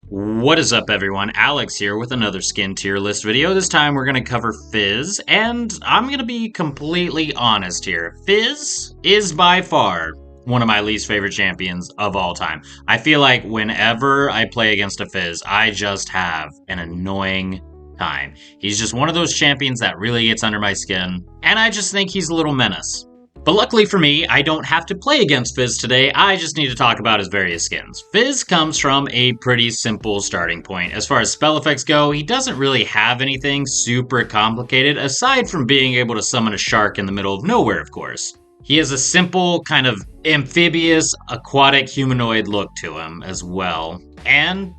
What is up, everyone? Alex here with another skin tier list video. This time we're going to cover Fizz, and I'm going to be completely honest here. Fizz is by far one of my least favorite champions of all time. I feel like whenever I play against a Fizz, I just have an annoying time. He's just one of those champions that really gets under my skin, and I just think he's a little menace. But luckily for me, I don't have to play against Fizz today, I just need to talk about his various skins. Fizz comes from a pretty simple starting point. As far as spell effects go, he doesn't really have anything super complicated, aside from being able to summon a shark in the middle of nowhere, of course. He has a simple, kind of amphibious, aquatic humanoid look to him as well. And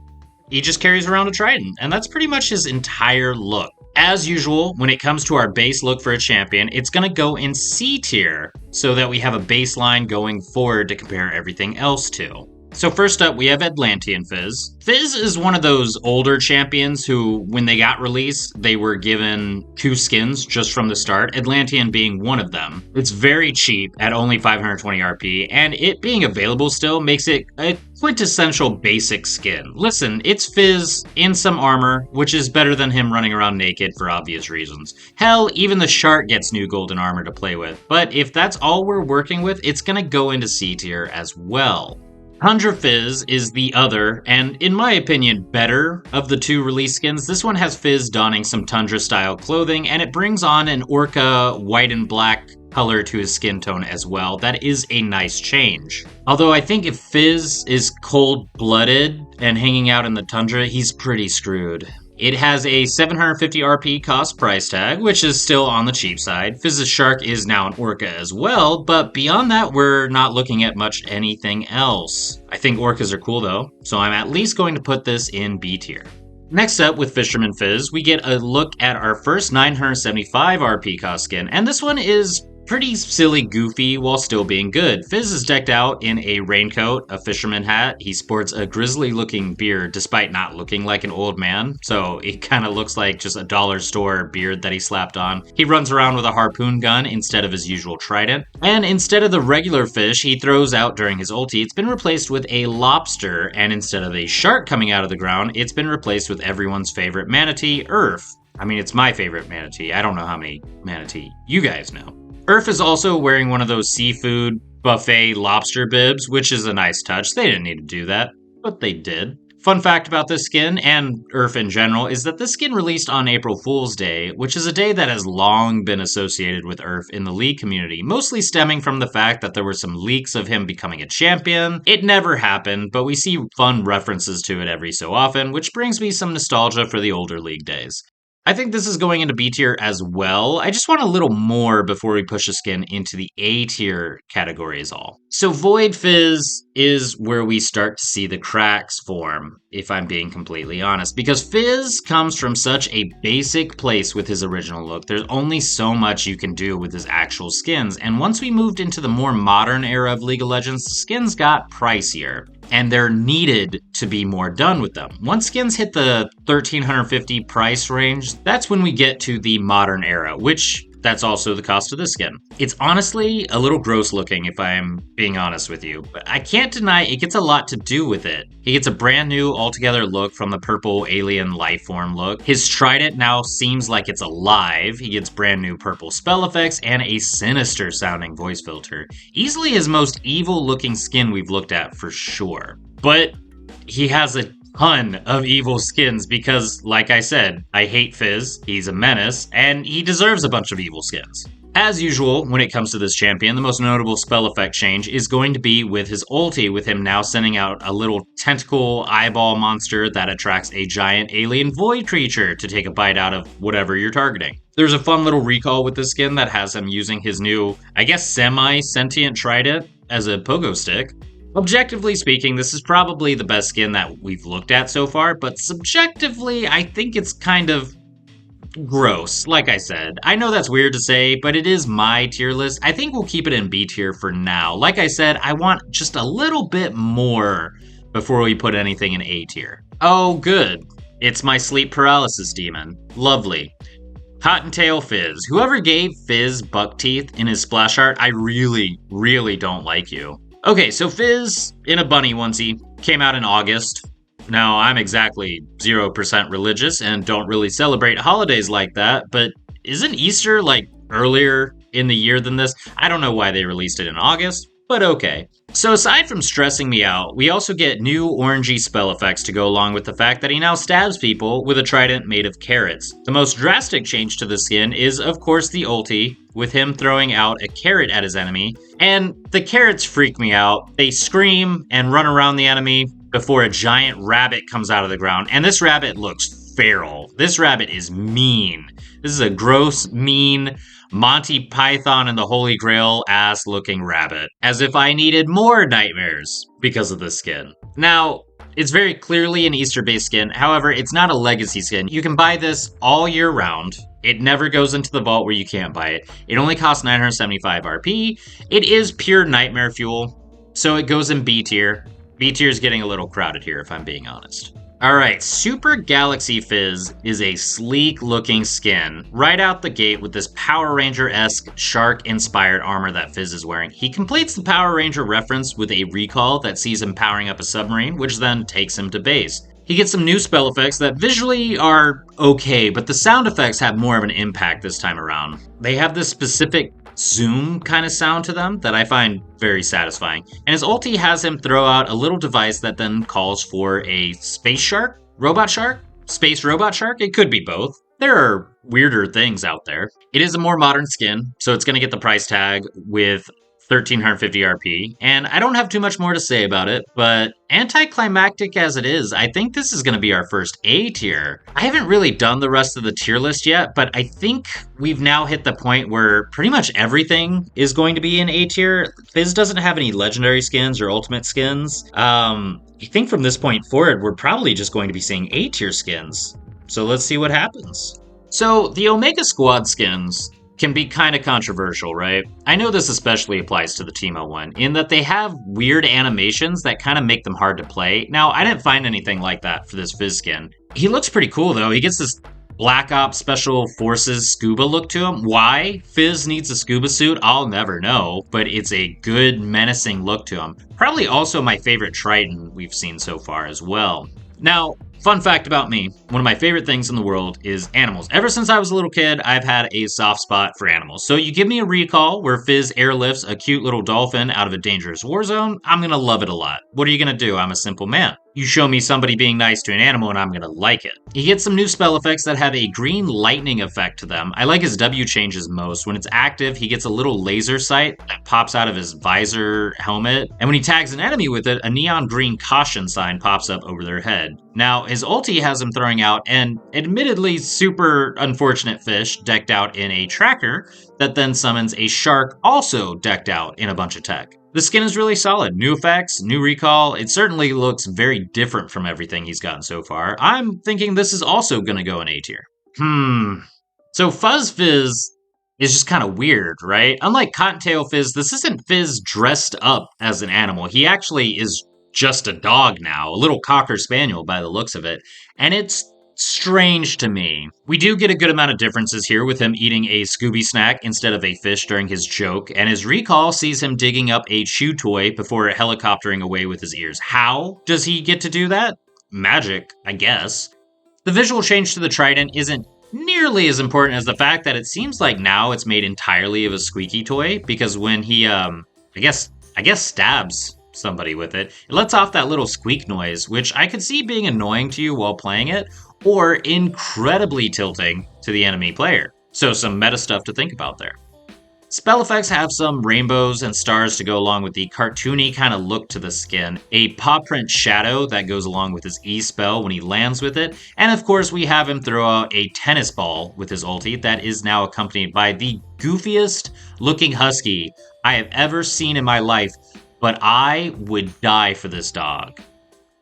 he just carries around a trident, and that's pretty much his entire look. As usual, when it comes to our base look for a champion, it's going to go in C tier so that we have a baseline going forward to compare everything else to. So first up, we have Atlantean Fizz. Fizz is one of those older champions who, when they got released, they were given 2 skins just from the start, Atlantean being one of them. It's very cheap at only 520 RP, and it being available still makes it a quintessential basic skin. Listen, it's Fizz in some armor, which is better than him running around naked for obvious reasons. Hell, even the shark gets new golden armor to play with, but if that's all we're working with, it's gonna go into C tier as well. Tundra Fizz is the other, and in my opinion, better of the 2 release skins. This one has Fizz donning some Tundra-style clothing, and it brings on an orca white and black color to his skin tone as well. That is a nice change. Although I think if Fizz is cold-blooded and hanging out in the tundra, he's pretty screwed. It has a 750 RP cost price tag, which is still on the cheap side. Fizz's shark is now an orca as well, but beyond that, we're not looking at much anything else. I think orcas are cool though, so I'm at least going to put this in B tier. Next up with Fisherman Fizz, we get a look at our first 975 RP cost skin, and this one is pretty silly goofy while still being good. Fizz is decked out in a raincoat, a fisherman hat. He sports a grizzly looking beard despite not looking like an old man, so it kind of looks like just a dollar store beard that he slapped on. He runs around with a harpoon gun instead of his usual trident, and instead of the regular fish he throws out during his ulti, it's been replaced with a lobster, and instead of a shark coming out of the ground, it's been replaced with everyone's favorite manatee, Urf. I mean, it's my favorite manatee. I don't know how many manatee you guys know. Urf is also wearing one of those seafood buffet lobster bibs, which is a nice touch. They didn't need to do that, but they did. Fun fact about this skin, and Urf in general, is that this skin released on April Fool's Day, which is a day that has long been associated with Urf in the League community, mostly stemming from the fact that there were some leaks of him becoming a champion. It never happened, but we see fun references to it every so often, which brings me some nostalgia for the older League days. I think this is going into B tier as well. I just want a little more before we push the skin into the A tier category is all. So Void Fizz is where we start to see the cracks form, if I'm being completely honest, because Fizz comes from such a basic place with his original look. There's only so much you can do with his actual skins, and once we moved into the more modern era of League of Legends, the skins got pricier. And there needed to be more done with them. Once skins hit the 1350 price range, that's when we get to the modern era, which that's also the cost of this skin. It's honestly a little gross looking if I'm being honest with you, but I can't deny it gets a lot to do with it. He gets a brand new altogether look from the purple alien lifeform look. His trident now seems like it's alive. He gets brand new purple spell effects and a sinister sounding voice filter. Easily his most evil looking skin we've looked at for sure. But he has a ton of evil skins because, like I said, I hate Fizz, he's a menace, and he deserves a bunch of evil skins. As usual, when it comes to this champion, the most notable spell effect change is going to be with his ulti, with him now sending out a little tentacle eyeball monster that attracts a giant alien void creature to take a bite out of whatever you're targeting. There's a fun little recall with this skin that has him using his new, I guess, semi-sentient trident as a pogo stick. Objectively speaking, this is probably the best skin that we've looked at so far, but subjectively, I think it's kind of gross, like I said. I know that's weird to say, but it is my tier list. I think we'll keep it in B tier for now. Like I said, I want just a little bit more before we put anything in A tier. Oh, good. It's my sleep paralysis demon. Lovely. Cottontail Fizz. Whoever gave Fizz buck teeth in his splash art, I really, really don't like you. Okay, so Fizz, in a bunny onesie, came out in August. Now, I'm exactly 0% religious and don't really celebrate holidays like that, but isn't Easter like earlier in the year than this? I don't know why they released it in August, but okay. So aside from stressing me out, we also get new orangey spell effects to go along with the fact that he now stabs people with a trident made of carrots. The most drastic change to the skin is, of course, the ulti, with him throwing out a carrot at his enemy. And the carrots freak me out. They scream and run around the enemy before a giant rabbit comes out of the ground. And this rabbit looks feral. This rabbit is mean. This is a gross, mean, Monty Python and the Holy Grail ass looking rabbit. As if I needed more nightmares because of this skin. Now, it's very clearly an Easter-based skin. However, it's not a legacy skin. You can buy this all year round. It never goes into the vault where you can't buy it. It only costs 975 RP. It is pure nightmare fuel, so it goes in B tier. B tier is getting a little crowded here, if I'm being honest. Alright, Super Galaxy Fizz is a sleek-looking skin right out the gate with this Power Ranger-esque shark-inspired armor that Fizz is wearing. He completes the Power Ranger reference with a recall that sees him powering up a submarine, which then takes him to base. He gets some new spell effects that visually are okay, but the sound effects have more of an impact this time around. They have this specific zoom kind of sound to them that I find very satisfying. And his ulti has him throw out a little device that then calls for a space shark? Robot shark? Space robot shark? It could be both. There are weirder things out there. It is a more modern skin, so it's going to get the price tag with 1350 RP, and I don't have too much more to say about it, but anticlimactic as it is, I think this is going to be our first A tier. I haven't really done the rest of the tier list yet, but I think we've now hit the point where pretty much everything is going to be in A tier. Fizz doesn't have any legendary skins or ultimate skins. I think from this point forward, we're probably just going to be seeing A tier skins. So let's see what happens. So the Omega Squad skins can be kind of controversial, right? I know this especially applies to the Teemo one, in that they have weird animations that kind of make them hard to play. Now, I didn't find anything like that for this Fizz skin. He looks pretty cool, though. He gets this Black Ops Special Forces scuba look to him. Why Fizz needs a scuba suit, I'll never know, but it's a good, menacing look to him. Probably also my favorite Trident we've seen so far as well. Now, fun fact about me, one of my favorite things in the world is animals. Ever since I was a little kid, I've had a soft spot for animals. So you give me a recall where Fizz airlifts a cute little dolphin out of a dangerous war zone, I'm gonna love it a lot. What are you gonna do? I'm a simple man. You show me somebody being nice to an animal and I'm gonna like it. He gets some new spell effects that have a green lightning effect to them. I like his W changes most. When it's active, he gets a little laser sight that pops out of his visor helmet. And when he tags an enemy with it, a neon green caution sign pops up over their head. Now, his ulti has him throwing out an admittedly super unfortunate fish decked out in a tracker that then summons a shark also decked out in a bunch of tech. The skin is really solid. New effects, new recall. It certainly looks very different from everything he's gotten so far. I'm thinking this is also going to go in A tier. So Fuzz Fizz is just kind of weird, right? Unlike Cottontail Fizz, this isn't Fizz dressed up as an animal. He actually is just a dog now, a little Cocker Spaniel by the looks of it. And it's strange to me. We do get a good amount of differences here with him eating a Scooby snack instead of a fish during his joke, and his recall sees him digging up a chew toy before helicoptering away with his ears. How does he get to do that? Magic, I guess. The visual change to the trident isn't nearly as important as the fact that it seems like now it's made entirely of a squeaky toy, because when he, I guess stabs somebody with it, it lets off that little squeak noise, which I could see being annoying to you while playing it, or incredibly tilting to the enemy player. So some meta stuff to think about there. Spell effects have some rainbows and stars to go along with the cartoony kind of look to the skin, a paw print shadow that goes along with his E spell when he lands with it, and of course we have him throw out a tennis ball with his ulti that is now accompanied by the goofiest looking husky I have ever seen in my life, but I would die for this dog.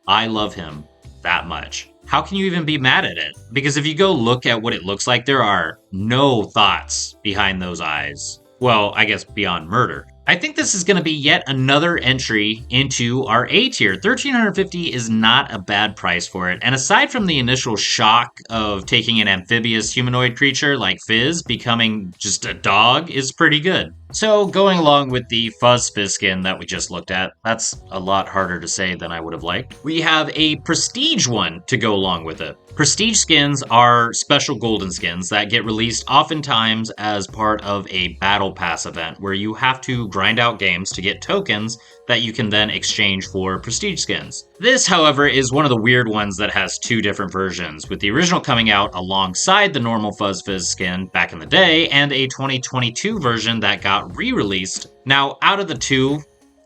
I love him that much. How can you even be mad at it? Because if you go look at what it looks like, there are no thoughts behind those eyes. Well, I guess beyond murder. I think this is going to be yet another entry into our A tier. 1350 is not a bad price for it. And aside from the initial shock of taking an amphibious humanoid creature like Fizz becoming just a dog is pretty good. So, going along with the Fuzz Fizz skin that we just looked at, that's a lot harder to say than I would have liked. We have a Prestige one to go along with it. Prestige skins are special golden skins that get released oftentimes as part of a Battle Pass event where you have to grind out games to get tokens that you can then exchange for Prestige skins. This, however, is one of the weird ones that has two different versions, with the original coming out alongside the normal Fuzz Fizz skin back in the day, and a 2022 version that got re-released. Now, out of the two,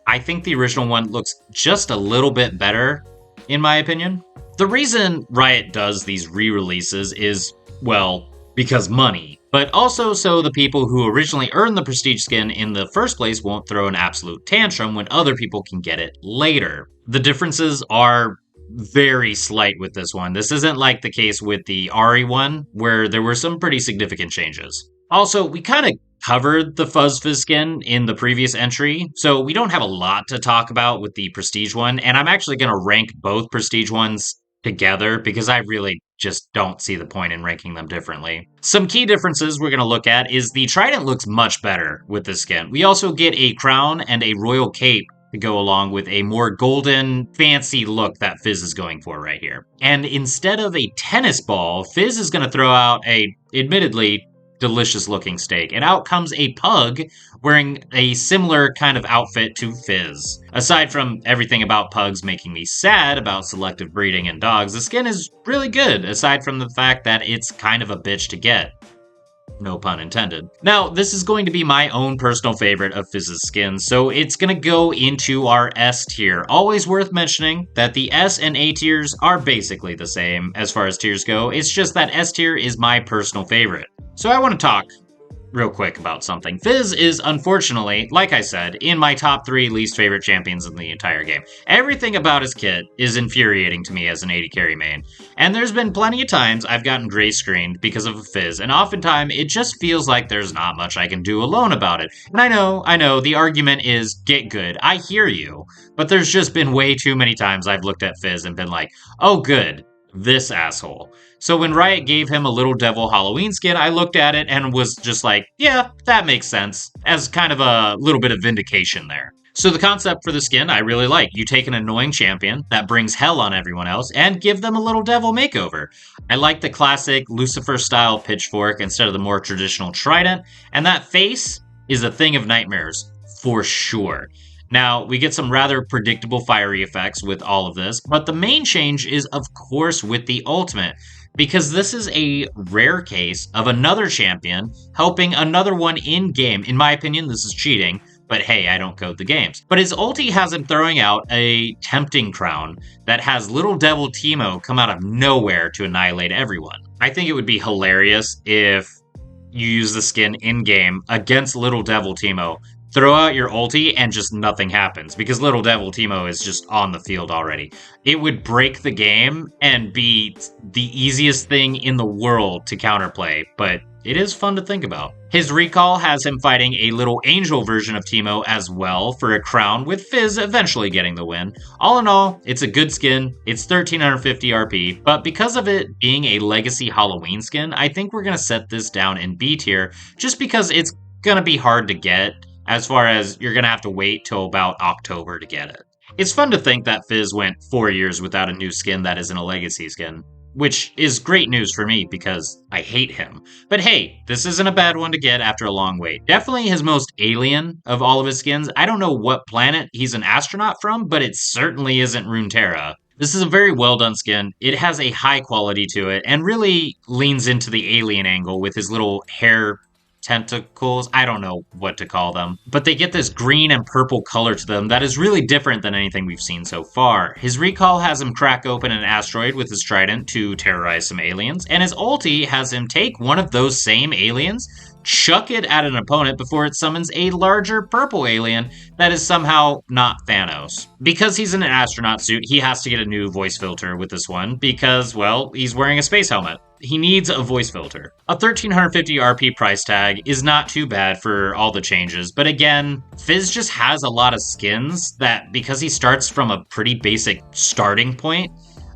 I think the original one looks just a little bit better, in my opinion. The reason Riot does these re-releases is, well, because money, but also so the people who originally earned the Prestige skin in the first place won't throw an absolute tantrum when other people can get it later. The differences are very slight with this one. This isn't like the case with the Ari one, where there were some pretty significant changes. Also, we kind of covered the Fuzz Fizz skin in the previous entry, so we don't have a lot to talk about with the Prestige one, and I'm actually going to rank both Prestige ones together because I really just don't see the point in ranking them differently. Some key differences we're going to look at is the trident looks much better with this skin. We also get a crown and a royal cape to go along with a more golden, fancy look that Fizz is going for right here. And instead of a tennis ball, Fizz is going to throw out a, admittedly, delicious looking steak, and out comes a pug wearing a similar kind of outfit to Fizz. Aside from everything about pugs making me sad about selective breeding in dogs, the skin is really good, aside from the fact that it's kind of a bitch to get. No pun intended. Now, this is going to be my own personal favorite of Fizz's skins, so it's going to go into our S tier. Always worth mentioning that the S and A tiers are basically the same as far as tiers go. It's just that S tier is my personal favorite. So I want to talk real quick about something. Fizz is, unfortunately, like I said, in my top 3 least favorite champions in the entire game. Everything about his kit is infuriating to me as an 80 carry main. And there's been plenty of times I've gotten gray screened because of a Fizz, and oftentimes it just feels like there's not much I can do alone about it. And I know, the argument is get good. I hear you. But there's just been way too many times I've looked at Fizz and been like, oh good, this asshole. So when Riot gave him a Little Devil Halloween skin, I looked at it and was just like, yeah, that makes sense, as kind of a little bit of vindication there. So the concept for the skin I really like. You take an annoying champion that brings hell on everyone else and give them a little devil makeover. I like the classic Lucifer-style pitchfork instead of the more traditional trident, and that face is a thing of nightmares, for sure. Now, we get some rather predictable fiery effects with all of this, but the main change is, of course, with the ultimate, because this is a rare case of another champion helping another one in-game. In my opinion, this is cheating, but hey, I don't code the games. But his ulti has him throwing out a tempting crown that has Little Devil Teemo come out of nowhere to annihilate everyone. I think it would be hilarious if you use the skin in-game against Little Devil Teemo, throw out your ulti, and just nothing happens, because Little Devil Teemo is just on the field already. It would break the game and be the easiest thing in the world to counterplay, but it is fun to think about. His recall has him fighting a little angel version of Teemo as well for a crown, with Fizz eventually getting the win. All in all, it's a good skin, it's 1350 RP, but because of it being a legacy Halloween skin, I think we're going to set this down in B tier, just because it's going to be hard to get, as far as you're going to have to wait till about October to get it. It's fun to think that Fizz went 4 years without a new skin that isn't a legacy skin, which is great news for me because I hate him. But hey, this isn't a bad one to get after a long wait. Definitely his most alien of all of his skins. I don't know what planet he's an astronaut from, but it certainly isn't Runeterra. This is a very well done skin. It has a high quality to it and really leans into the alien angle with his little hair tentacles. I don't know what to call them, but they get this green and purple color to them that is really different than anything we've seen so far. His recall has him crack open an asteroid with his trident to terrorize some aliens, and his ulti has him take one of those same aliens, chuck it at an opponent before it summons a larger purple alien that is somehow not Thanos. Because he's in an astronaut suit, he has to get a new voice filter with this one because, well, he's wearing a space helmet. He needs a voice filter. A 1350 RP price tag is not too bad for all the changes, but again, Fizz just has a lot of skins that, because he starts from a pretty basic starting point,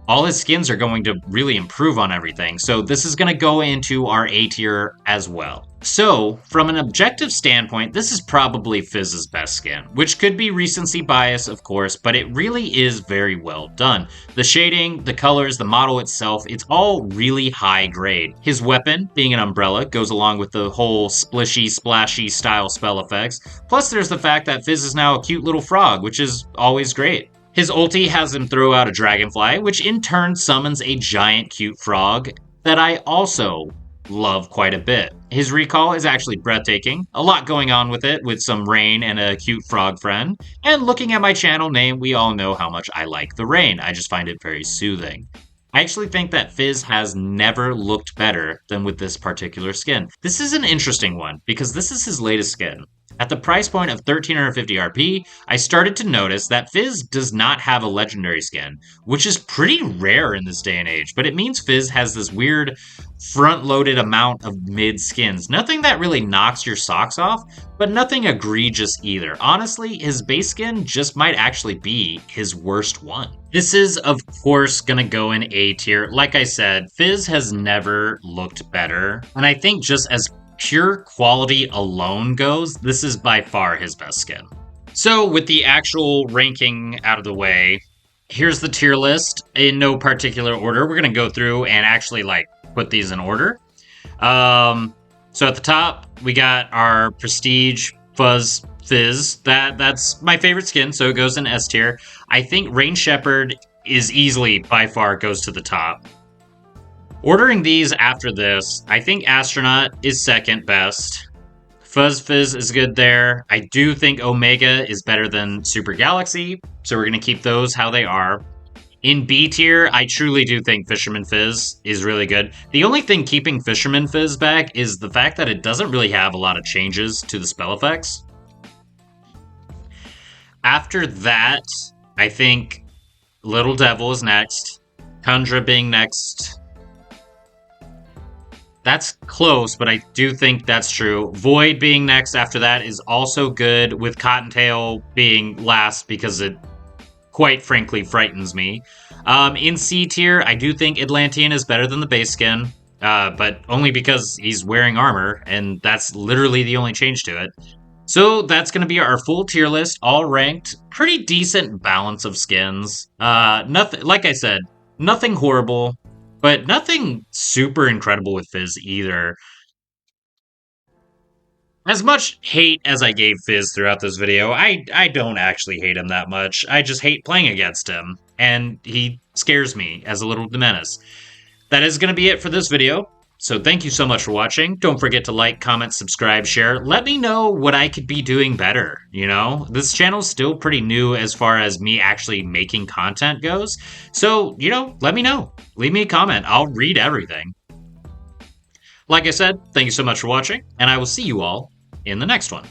all his skins are going to really improve on everything. So this is going to go into our A tier as well. So from an objective standpoint, this is probably Fizz's best skin, which could be recency bias, of course, but it really is very well done. The shading, the colors, the model itself, it's all really high grade. His weapon, being an umbrella, goes along with the whole splishy, splashy style spell effects. Plus there's the fact that Fizz is now a cute little frog, which is always great. His ulti has him throw out a dragonfly, which in turn summons a giant cute frog that I also love quite a bit. His recall is actually breathtaking, a lot going on with it, with some rain and a cute frog friend. And looking at my channel name, we all know how much I like the rain. I just find it very soothing. I actually think that Fizz has never looked better than with this particular skin. This is an interesting one, because this is his latest skin. At the price point of 1350 RP, I started to notice that Fizz does not have a legendary skin, which is pretty rare in this day and age, but it means Fizz has this weird front-loaded amount of mid skins. Nothing that really knocks your socks off, but nothing egregious either. Honestly, his base skin just might actually be his worst one. This is, of course, gonna go in A tier. Like I said, Fizz has never looked better, and I think just as pure quality alone goes, this is by far his best skin. So with the actual ranking out of the way, here's the tier list in no particular order. We're gonna go through and actually put these in order. So at the top, we got our Prestige Fuzz Fizz. That's my favorite skin, so it goes in S tier. I think Rain Shepherd is easily, by far, goes to the top. Ordering these after this, I think Astronaut is second best. Fuzz Fizz is good there. I do think Omega is better than Super Galaxy, so we're going to keep those how they are. In B tier, I truly do think Fisherman Fizz is really good. The only thing keeping Fisherman Fizz back is the fact that it doesn't really have a lot of changes to the spell effects. After that, I think Little Devil is next. Tundra being next. That's close, but I do think that's true. Void being next after that is also good, with Cottontail being last because it, quite frankly, frightens me. In C tier, I do think Atlantean is better than the base skin, but only because he's wearing armor, and that's literally the only change to it. So that's going to be our full tier list, all ranked. Pretty decent balance of skins. Nothing, like I said, nothing horrible. But nothing super incredible with Fizz either. As much hate as I gave Fizz throughout this video, I don't actually hate him that much. I just hate playing against him. And he scares me as a little menace. That is going to be it for this video. So thank you so much for watching. Don't forget to like, comment, subscribe, share. Let me know what I could be doing better, you know? This channel's still pretty new as far as me actually making content goes. So, you know, let me know. Leave me a comment. I'll read everything. Like I said, thank you so much for watching, and I will see you all in the next one.